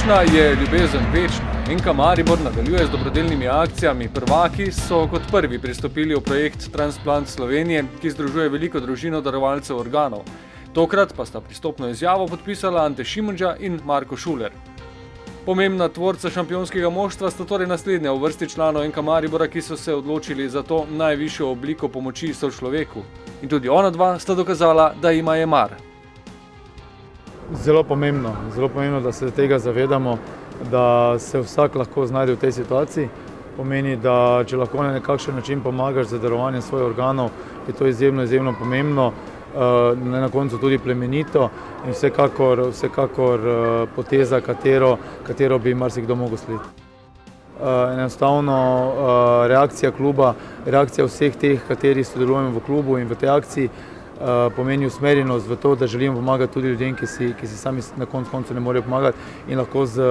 Srečna je ljubezen večna. NK Maribor nadaljuje z dobrodelnimi akcijami. Prvaki so kot prvi pristopili v projekt Transplant Slovenije, ki združuje veliko družino darovalcev organov. Tokrat pa sta pristopno izjavo podpisala Ante Šimundža in Marko Šuler. Pomembna tvorca šampionskega moštva sta torej naslednja v vrsti članov NK Maribora, ki so se odločili za to najvišjo obliko pomoči sočloveku. In tudi ona dva sta dokazala, da jima je mar. Zelo pomembno, da se tega zavedamo, da se vsak lahko znajde v tej situaciji. Pomeni, da če lahko na nekakšen način pomagaš za darovanje svojih organov, je to izjemno pomembno, na koncu tudi plemenito in vsekakor poteza, katero bi marsikdo mogel slediti. Enostavno reakcija kluba, reakcija vseh teh, kateri sodelujemo v klubu in v tej akciji, pomeni usmerjenost v to, da želimo pomagati tudi ljudem, ki si sami na koncu ne morejo pomagati in lahko z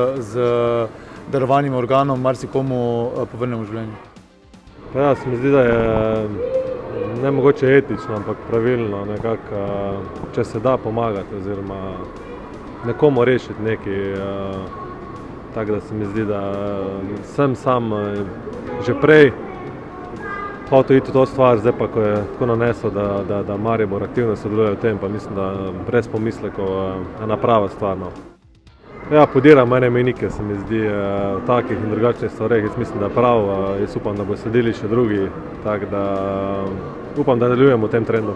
darovanjem organov marsikomu povrnemo življenje. Ja, se mi zdi, da je ne mogoče etično, ampak pravilno, nekako, če se da pomagati oziroma nekomu rešiti nekaj, tako da se mi zdi, da sem sam že prej hotel iti v to stvar, zdaj pa, ko je tako nanesel, da Maribor aktivno sodeluje v tem, pa mislim, da brez pomislekov ena prava stvar. Ja, podiram ene mejnike, se mi zdi, v takih in drugačnih stvareh. Jaz mislim, da je prav, jaz upam, da bo sledili še drugi, tako da upam, da nadaljujemo v tem trendu.